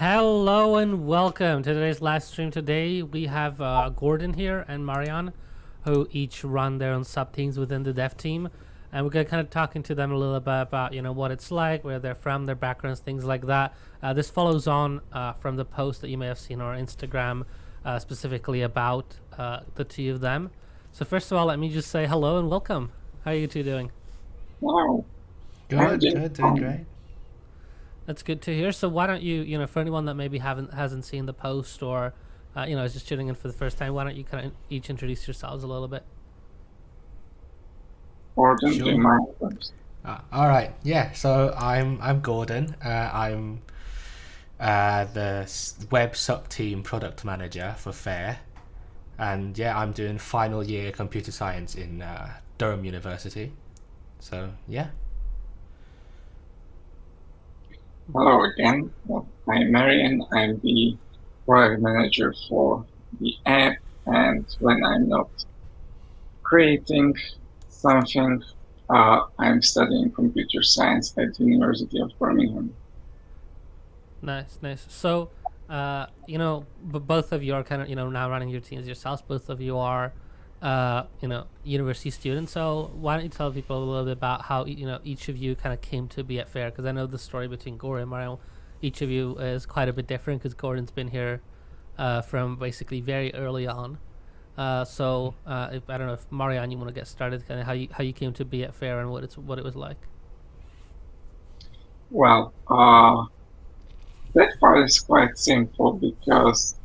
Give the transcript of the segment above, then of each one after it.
Hello and welcome to today's live stream. Today we have Gordon here and Marianne, who each run their own sub teams within the dev team, and we're gonna kind of talking to them a little bit about what it's like, where they're from, their backgrounds, things like that. This follows on from the post that you may have seen on our Instagram, specifically about the two of them. So first of all, let me just say hello and welcome. How are you two doing? Wow. Good, doing great. That's good to hear. So why don't you, for anyone that maybe hasn't seen the post or, is just tuning in for the first time, why don't you kind of each introduce yourselves a little bit? Gordon, Sure. do you mind first? All right, yeah. So I'm Gordon. I'm the web sub team product manager for Fair, and yeah, I'm doing final year computer science in Durham University. So yeah. Hello again. Well, I'm Marian. I'm the product manager for the app, and when I'm not creating something, I'm studying computer science at the University of Birmingham. Nice. So, but both of you are kind of now running your teams yourselves. Both of you are, university students. So why don't you tell people a little bit about how each of you kind of came to be at Fair? Because I know the story between Gordon and Marianne. Each of you is quite a bit different because Gordon's been here from basically very early on. So if, I don't know if Marianne, you want to get started, kind of how you came to be at Fair and what it was like. Well, that part is quite simple because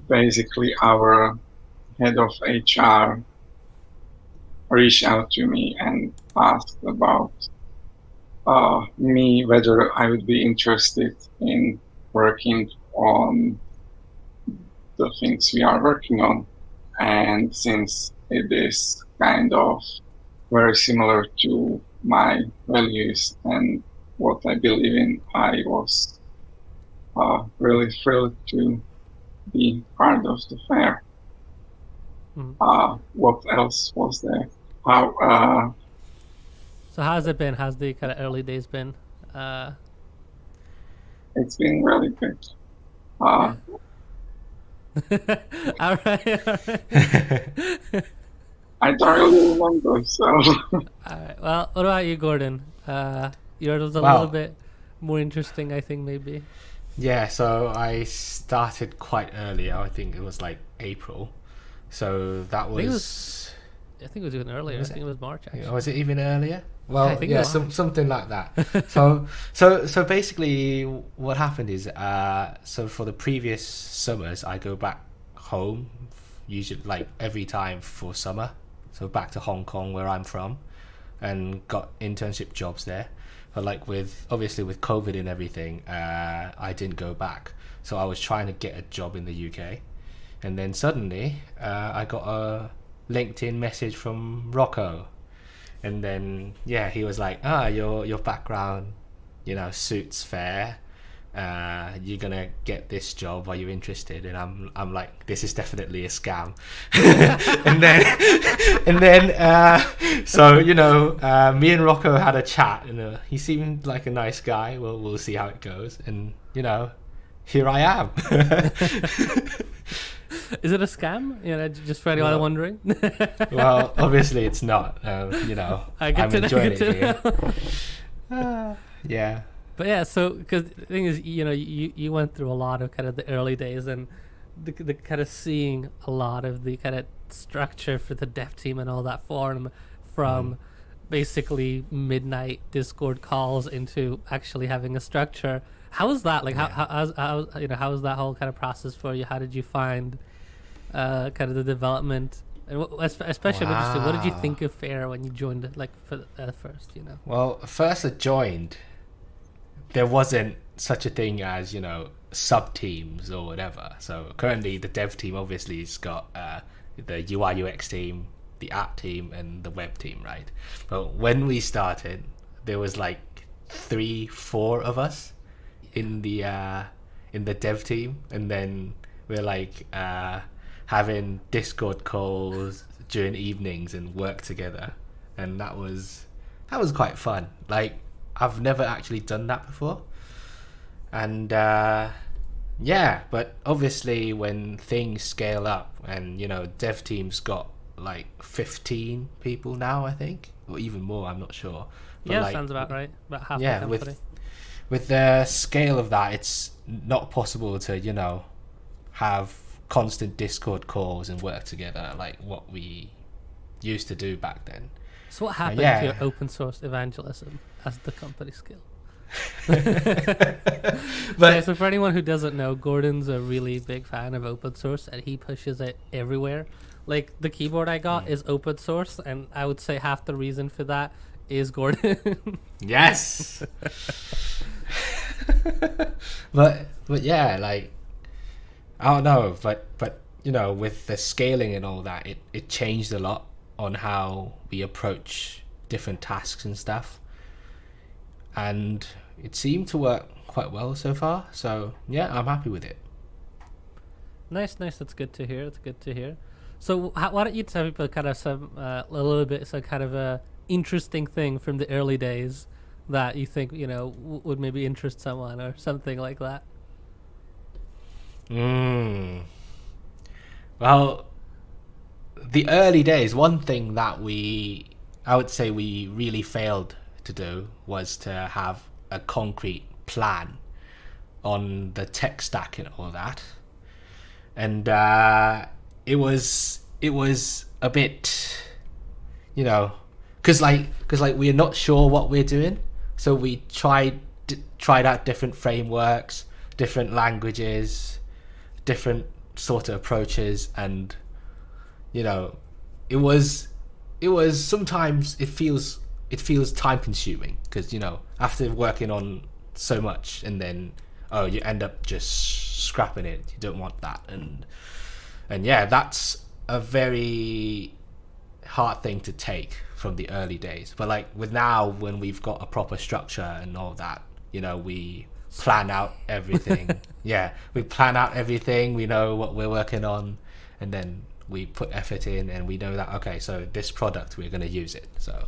basically our head of HR reached out to me and asked about me, whether I would be interested in working on the things we are working on. And since it is kind of very similar to my values and what I believe in, I was really thrilled to be part of the fair. What else was there? So how's it been? How's the kind of early days been? It's been really good. Yeah. all right. I don't really remember, so. All right. Well, what about you, Gordon? Yours was a little bit more interesting, I think, maybe. Yeah, so I started quite early. I think it was like April. So that was. I think it was even earlier. I think it was March. Actually, was it even earlier? Well, I think yeah, something like that. so basically, what happened is, so for the previous summers, I go back home, usually like every time for summer. So back to Hong Kong, where I'm from, and got internship jobs there. But like obviously with COVID and everything, I didn't go back. So I was trying to get a job in the UK. And then suddenly, I got a LinkedIn message from Rocco, and then he was like, your background, suits Fair. You're gonna get this job. Are you interested? And I'm like, this is definitely a scam. and then so me and Rocco had a chat, and he seemed like a nice guy. We'll see how it goes, and here I am. Is it a scam? Just for anyone wondering. Well, obviously it's not. I'm enjoying it here. Yeah. But yeah, so because the thing is, you went through a lot of kind of the early days and the kind of seeing a lot of the kind of structure for the dev team and all that form from basically midnight Discord calls into actually having a structure. How was that? Like, how was that whole kind of process for you? How did you find kind of the development? And especially, what did you think of Fair when you joined it, like for first? Well, first I joined, there wasn't such a thing as sub teams or whatever. So currently, the dev team obviously has got the UI UX team, the app team, and the web team, right? But when we started, there was like 3-4 of us in the dev team, and then we're like having Discord calls during evenings and work together, and that was quite fun. Like, I've never actually done that before, And yeah, but obviously when things scale up, and dev team's got like 15 people now, I think, or even more, I'm not sure. But Yeah, like, sounds about right. About half the yeah, company. with the scale of that, it's not possible to have constant Discord calls and work together like what we used to do back then. So what happened to Yeah. your open source evangelism as the company scale? But So for anyone who doesn't know, Gordon's a really big fan of open source, and he pushes it everywhere. Like the keyboard I got is open source, and I would say half the reason for that is Gordon. yes. but yeah, like, I don't know, but with the scaling and all that, it changed a lot on how we approach different tasks and stuff, and it seemed to work quite well so far. So yeah, I'm happy with it. Nice. That's good to hear. So why don't you tell people kind of some a little bit, so kind of a interesting thing from the early days that you think would maybe interest someone or something like that. Well, the early days, one thing that I would say we really failed to do was to have a concrete plan on the tech stack and all that. And it was a bit, because we're not sure what we're doing, so we tried out different frameworks, different languages, different sort of approaches, and it was sometimes it feels time consuming, because after working on so much, and then you end up just scrapping it. You don't want that, and yeah, that's a very hard thing to take from the early days. But like with now, when we've got a proper structure and all that, we plan out everything. Yeah, we plan out everything. We know what we're working on, and then we put effort in, and we know that, okay, so this product, we're going to use it. So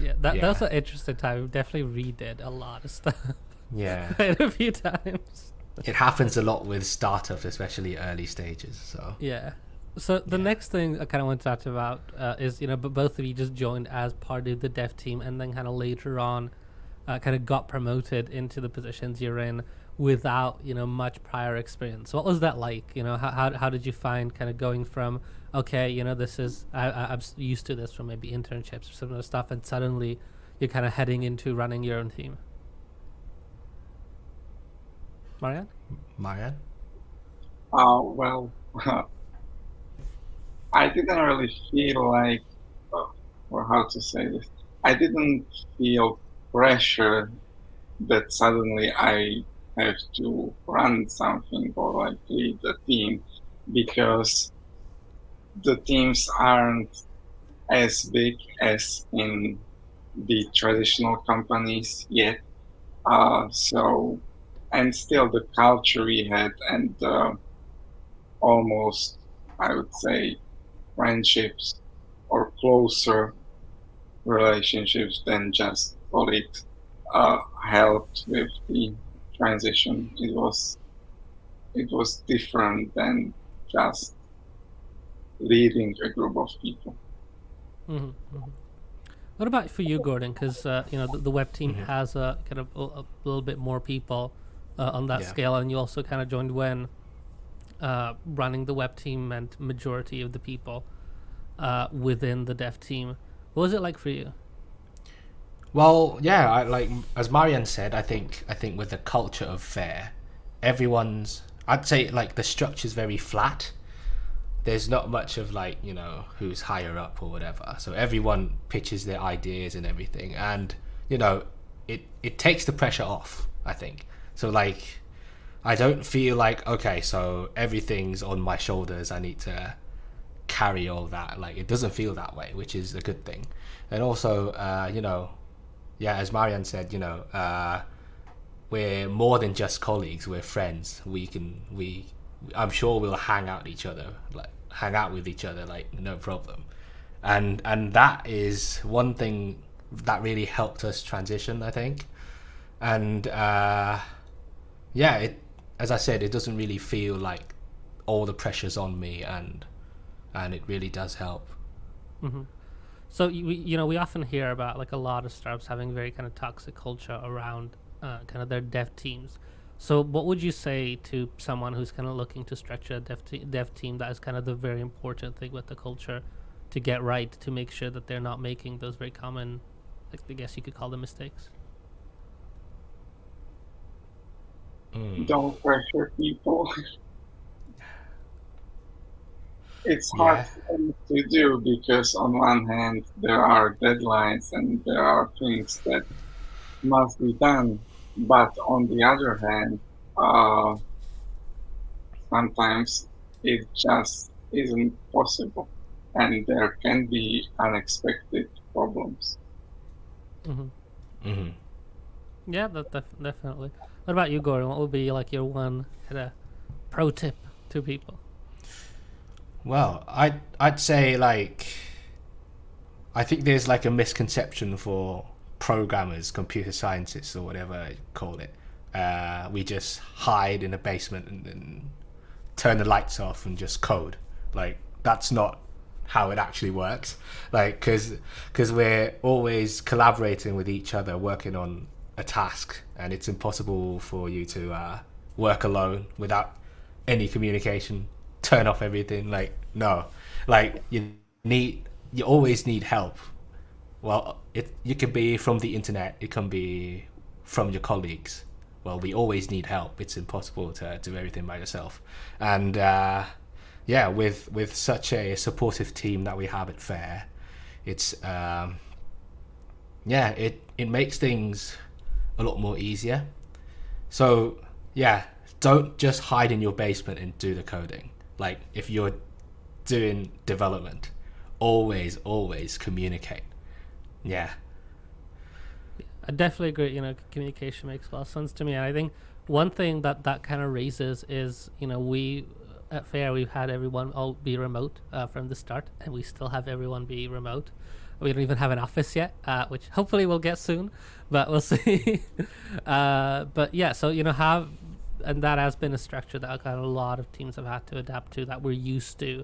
yeah, that was an interesting time. We definitely redid a lot of stuff. Yeah. Quite a few times. It happens a lot with startups, especially early stages. So yeah. So the next thing I kind of want to talk about is, but both of you just joined as part of the dev team, and then kind of later on kind of got promoted into the positions you're in without, much prior experience. What was that like? How did you find kind of going from, okay, this is, I'm used to this from maybe internships or some other stuff, and suddenly you're kind of heading into running your own team? Marian? Well, I didn't really feel like, or how to say this, I didn't feel pressure that suddenly I have to run something or like lead the team, because the teams aren't as big as in the traditional companies yet. So, and still the culture we had, and almost, I would say, friendships or closer relationships than just colleagues helped with the transition. It was different than just leading a group of people. Mm-hmm. What about for you, Gordon? Because the web team has a kind of a little bit more people on that scale, and you also kind of joined when running the web team meant majority of the people within the dev team. What was it like for you? Well, yeah, like as Marian said, I think with the culture of Fair, I'd say like the structure's very flat. There's not much of like, who's higher up or whatever. So everyone pitches their ideas and everything, and it takes the pressure off, I think. So like, I don't feel like, okay, so everything's on my shoulders, I need to carry all that. Like, it doesn't feel that way, which is a good thing. And also, as Marian said, we're more than just colleagues, we're friends. I'm sure we'll hang out with each other, like, no problem. And that is one thing that really helped us transition, I think. And yeah, as I said, it doesn't really feel like all the pressure's on me, and it really does help. Hmm. So we often hear about like a lot of startups having very kind of toxic culture around kind of their dev teams. So what would you say to someone who's kind of looking to structure a dev team that is kind of the very important thing with the culture to get right, to make sure that they're not making those very common, like I guess you could call them mistakes? Don't pressure people. It's hard Yeah. to do because on one hand there are deadlines and there are things that must be done, but on the other hand, uh, sometimes it just isn't possible, and there can be unexpected problems. Hmm. Hmm. Yeah, definitely. What about you, Gordon? What would be like your one kind of pro tip to people? Well, I'd say like I think there's like a misconception for programmers, computer scientists, or whatever you call it. We just hide in a basement and turn the lights off and just code. Like that's not how it actually works. Like because we're always collaborating with each other, working on a task, and it's impossible for you to work alone without any communication. Turn off everything. Like no, like you always need help. Well, you can be from the internet, it can be from your colleagues. Well, we always need help. It's impossible to do everything by yourself. And yeah, with such a supportive team that we have at Fair, it's yeah, it makes things a lot more easier. So yeah, don't just hide in your basement and do the coding. Like if you're doing development, always communicate. Yeah. I definitely agree. Communication makes a lot of sense to me, and I think one thing that kind of raises is we at Fair we've had everyone all be remote from the start, and we still have everyone be remote. We don't even have an office yet, which hopefully we'll get soon, but we'll see. But yeah, so have, and that has been a structure that kind of a lot of teams have had to adapt to. That we're used to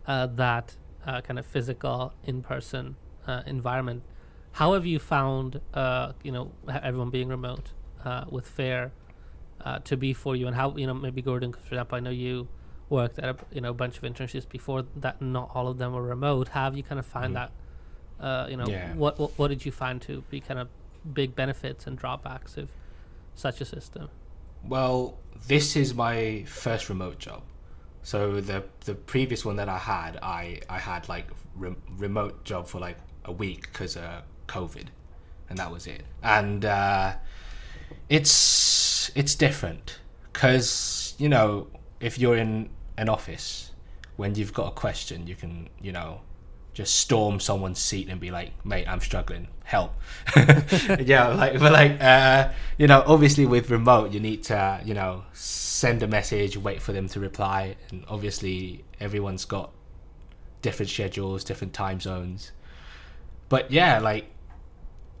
that kind of physical in-person environment. How have you found, everyone being remote with Fair to be for you, and how maybe Gordon, for example, I know you worked at a bunch of internships before that. Not all of them were remote. Have you kind of find that, Yeah. what did you find to be kind of big benefits and drawbacks of such a system? Well, this is my first remote job. So the previous one that I had like remote job for like a week because COVID, and that was it. And it's different because if you're in an office, when you've got a question, you can just storm someone's seat and be like, "Mate, I'm struggling, help." Yeah, obviously with remote, you need to send a message, wait for them to reply, and obviously everyone's got different schedules, different time zones. But yeah, like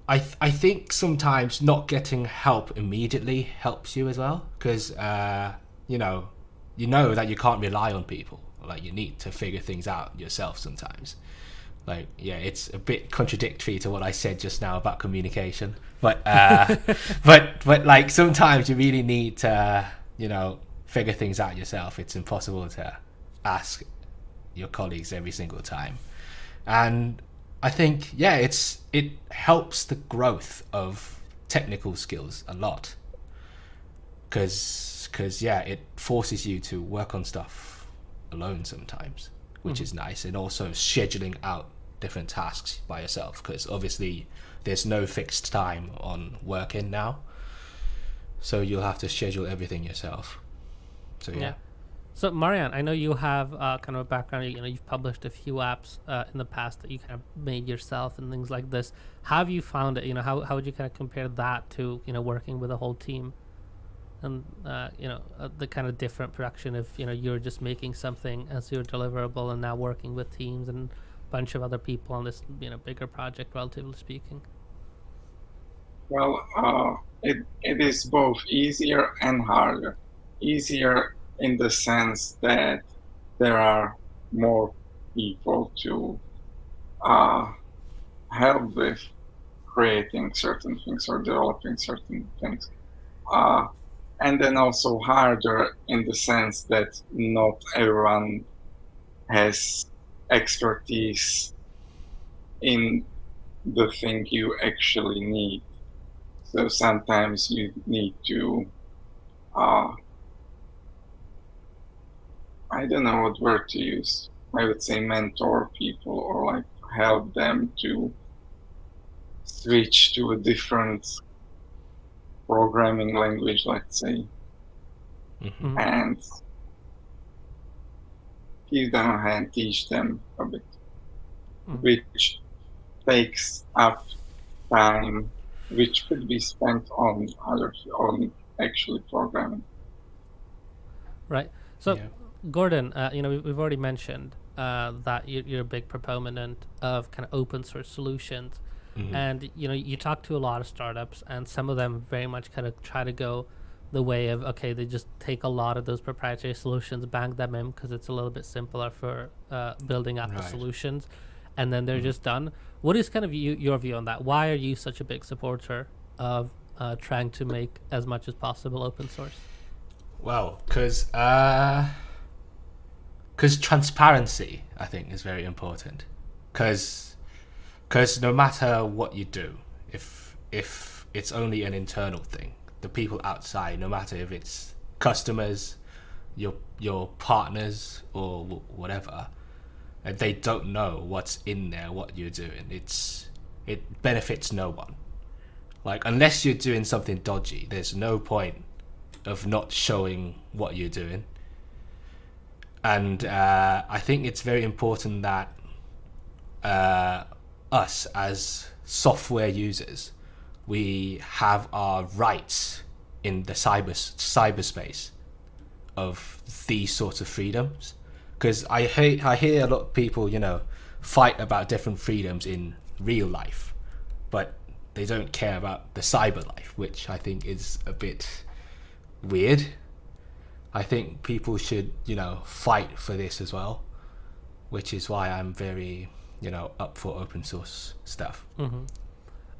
I think sometimes not getting help immediately helps you as well, because you know that you can't rely on people. Like you need to figure things out yourself sometimes. Like yeah, it's a bit contradictory to what I said just now about communication, but but like sometimes you really need to figure things out yourself. It's impossible to ask your colleagues every single time. And I think it helps the growth of technical skills a lot, because it forces you to work on stuff alone sometimes, which is nice, and also scheduling out different tasks by yourself, because obviously there's no fixed time on working now, so you'll have to schedule everything yourself. So yeah. So Marianne, I know you have kind of a background. You've published a few apps in the past that you kind of made yourself and things like this. How have you found it? How would you kind of compare that to working with a whole team, and the kind of different production of you're just making something as your deliverable, and now working with teams and a bunch of other people on this bigger project, relatively speaking. Well, it is both easier and harder. Easier in the sense that there are more people to help with creating certain things or developing certain things. And then also harder in the sense that not everyone has expertise in the thing you actually need. So sometimes you need to, I don't know what word to use. I would say mentor people or like help them to switch to a different programming language, let's say, Mhm. and give them a hand, teach them a bit, which takes up time, which could be spent on actually programming. Right. So, Yeah. Gordon, we've already mentioned that you're a big proponent of kind of open source solutions, Mhm. and you talk to a lot of startups, and some of them very much kind of try to go the way of, okay, they just take a lot of those proprietary solutions, bang them in because it's a little bit simpler for building out the Right. solutions, and then they're just done. What is kind of your view on that? Why are you such a big supporter of trying to make as much as possible open source? Well, because transparency, I think, is very important. Because no matter what you do, if it's only an internal thing, the people outside, no matter if it's customers, your partners, or whatever, they don't know what's in there, what you're doing. It benefits no one. Like, unless you're doing something dodgy, there's no point of not showing what you're doing. And I think it's very important that us as software users, we have our rights in the cyberspace of these sorts of freedoms. Because I hear a lot of people, fight about different freedoms in real life, but they don't care about the cyber life, which I think is a bit weird. I think people should, fight for this as well, which is why I'm very, up for open source stuff. Mm-hmm.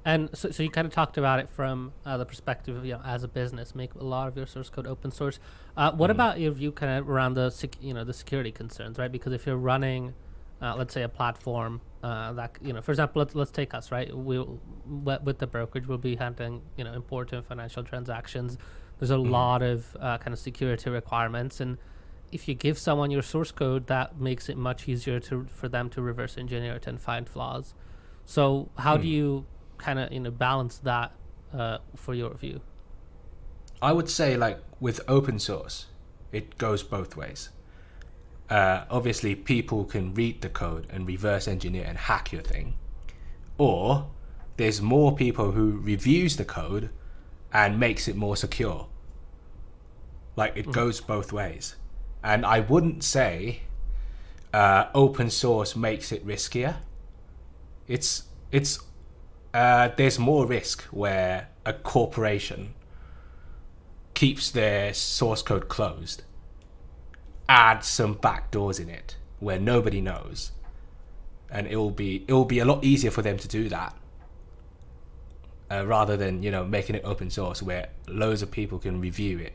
And so you kind of talked about it from the perspective of, as a business, make a lot of your source code open source. What about your view kind of around the security concerns, right? Because if you're running, let's say, a platform that, for example, let's take us, right? With the brokerage, we'll be handling, important financial transactions. There's a lot of kind of security requirements, and if you give someone your source code, that makes it much easier for them to reverse engineer it and find flaws. So how do you kind of balance that for your view? I would say, like, with open source, it goes both ways. Obviously, people can read the code and reverse engineer and hack your thing, or there's more people who reviews the code and makes it more secure. Like, it goes both ways. And I wouldn't say open source makes it riskier. It's there's more risk where a corporation keeps their source code closed, adds some backdoors in it where nobody knows, and it will be a lot easier for them to do that rather than making it open source where loads of people can review it.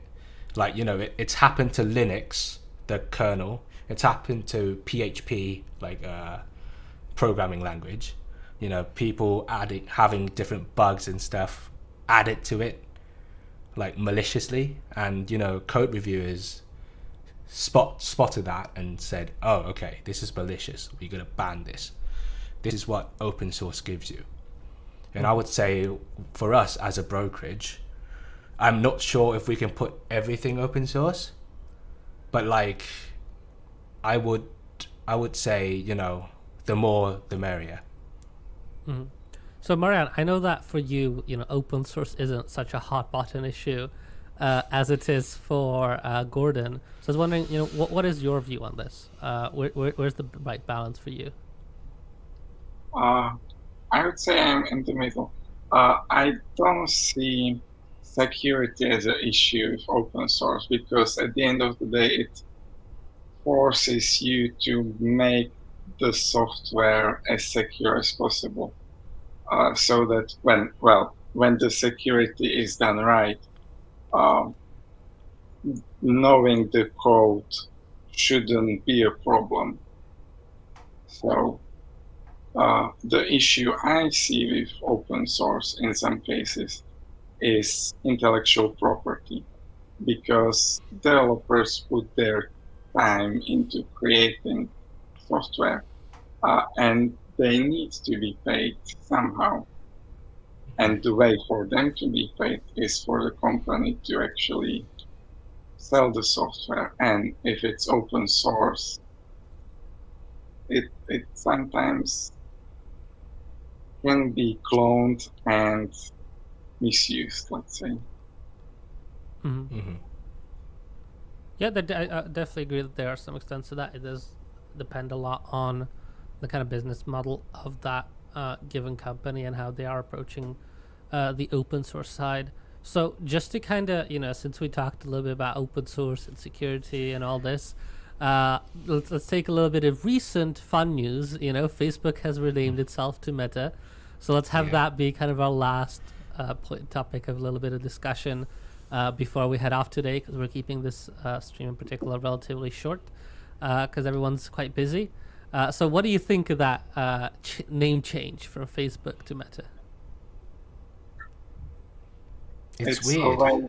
Like, it's happened to Linux, the kernel. It's happened to PHP, like programming language. People having different bugs and stuff added to it, like, maliciously, and code reviewers spotted that and said, "Oh, okay, this is malicious. We're gonna ban this. This is what open source gives you." And I would say, for us as a brokerage, I'm not sure if we can put everything open source, but like, I would say, the more the merrier. Mm-hmm. So Marianne, I know that for you, open source isn't such a hot button issue as it is for Gordon. So I was wondering, what is your view on this? Where's the right balance for you? I would say I'm in the middle. I don't see security as an issue with open source, because at the end of the day, it forces you to make the software as secure as possible. So that when the security is done right, knowing the code shouldn't be a problem. So the issue I see with open source in some cases is intellectual property, because developers put their time into creating software, and they need to be paid somehow. And the way for them to be paid is for the company to actually sell the software. And if it's open source, it sometimes can be cloned and misused, let's say. Yeah, I definitely agree that there are some extents to that. It does depend a lot on the kind of business model of that given company and how they are approaching the open source side. So just to kind of, since we talked a little bit about open source and security and all this, let's take a little bit of recent fun news. Facebook has renamed itself to Meta. So let's have that be kind of our last topic of a little bit of discussion before we head off today, because we're keeping this stream in particular relatively short because everyone's quite busy. So what do you think of that name change from Facebook to Meta? It's weird. a way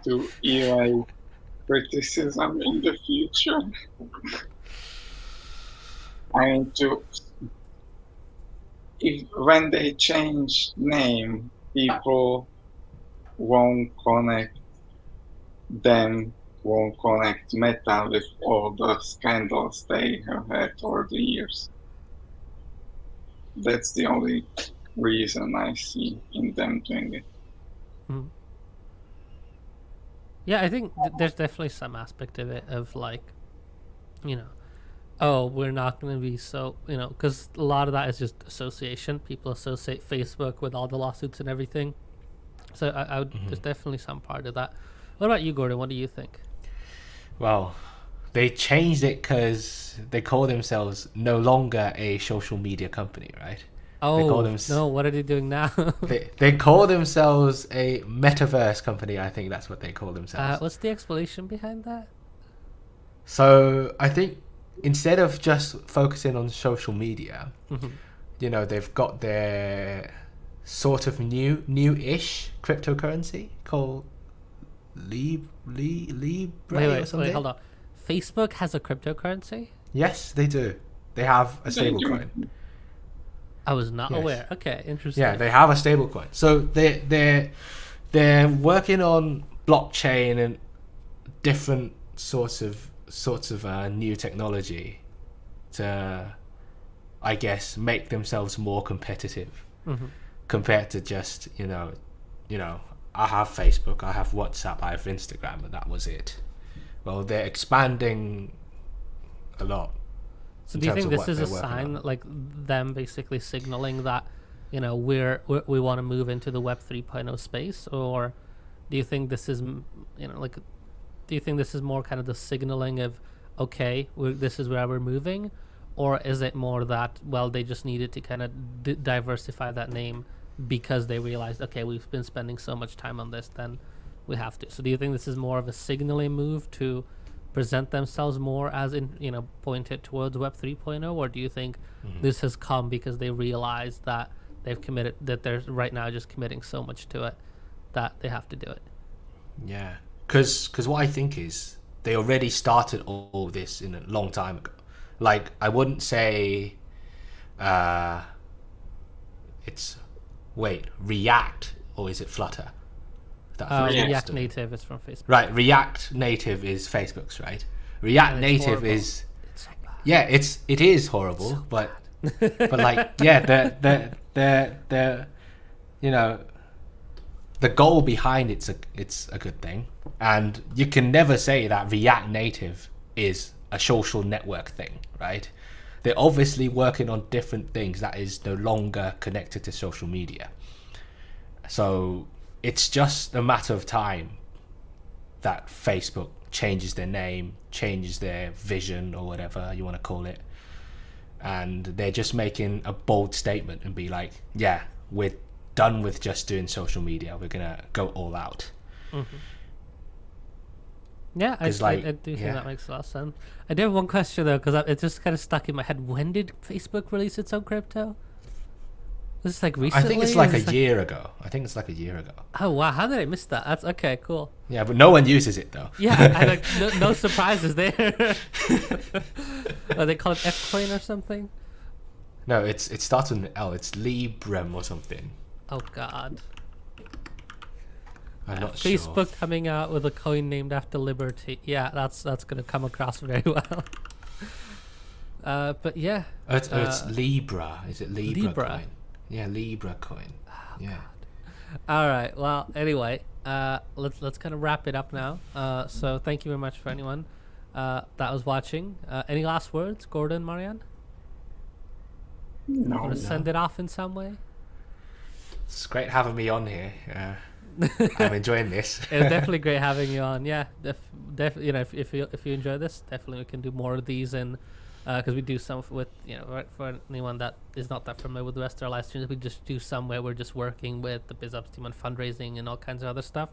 to evade criticism in the future. When they change name, people won't connect Meta with all the scandals they have had over the years. That's the only reason I see in them doing it. Yeah, I think there's definitely some aspect of it of like, we're not going to be so, because a lot of that is just association. People associate Facebook with all the lawsuits and everything. So I would, there's definitely some part of that. What about you, Gordon? What do you think? Well, they changed it because they call themselves no longer a social media company, right? No, what are they doing now? they call themselves a metaverse company. I think that's what they call themselves. What's the explanation behind that? So I think instead of just focusing on social media, they've got their sort of new-ish cryptocurrency called Libra or something. Wait, hold on. Facebook has a cryptocurrency? Yes, they do. They have a stablecoin. I was not aware. Okay, interesting. Yeah, they have a stablecoin. So they're working on blockchain and different sorts of new technology to, I guess, make themselves more competitive compared to just I have Facebook, I have WhatsApp, I have Instagram, and that was it. Well, they're expanding a lot. So do you think this is a sign, like them basically signaling that, we want to move into the Web 3.0 space, or do you think this is, do you think this is more kind of the signaling of, okay, this is where we're moving, or is it more that, well, they just needed to kind of diversify that name because they realized, okay, we've been spending so much time on this, then we have to. So do you think this is more of a signaling move to present themselves more as in pointed towards Web 3.0, or do you think this has come because they realize that they've committed, that they're right now just committing so much to it that they have to do it? Yeah, because what I think is they already started all this in a long time ago. Like, I wouldn't say it's React, or is it Flutter? React Native is from Facebook. Right, React Native is Facebook's, right? React Native horrible. is It's so bad. yeah, it is horrible, So but like the the goal behind it's a good thing, and you can never say that React Native is a social network thing, right? They're obviously working on different things that is no longer connected to social media. So it's just a matter of time that Facebook changes their name, changes their vision, or whatever you want to call it, and they're just making a bold statement and be like, yeah, we're done with just doing social media, we're gonna go all out. Yeah, I 'Cause, do like, think yeah. that makes a lot of sense. I do have one question though, because it just kind of stuck in my head. When did Facebook release its own crypto? Was this like recently? I think it's like Is a this year ago. I think it's like a year ago. Oh wow, how did I miss that? That's okay, cool. Yeah, but no one uses it though. Yeah, I like no surprises there. They call it F coin or something. No, it starts with an L. It's Librem or something. Oh god. I'm not Facebook sure. coming out with a coin named after liberty. Yeah, that's gonna come across very well. But yeah. It's Libra. Is it Libra, Libra? coin? Yeah, Libra coin. Yeah. All right. Well, anyway, let's kind of wrap it up now. So thank you very much for anyone that was watching. Any last words, Gordon, Marianne? No, Want to send it off in some way? It's great having me on here. I'm enjoying this. It was definitely great having you on. Yeah, you know, if you enjoy this, definitely we can do more of these, and because we do some with, you know, right, for anyone that is not that familiar with the rest of our live streams, we just do some where we're just working with the BizOps team on fundraising and all kinds of other stuff.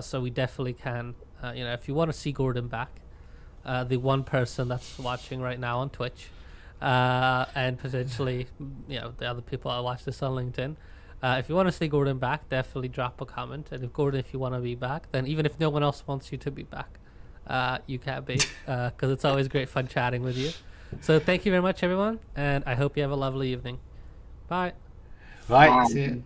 So we definitely can, you know, if you want to see Gordon back, the one person that's watching right now on Twitch, and potentially, you know, the other people that watch this on LinkedIn. If you want to see Gordon back, definitely drop a comment. And if Gordon, if you want to be back, then even if no one else wants you to be back, you can be, because it's always great fun chatting with you. So thank you very much, everyone, and I hope you have a lovely evening. Bye. Right. See you.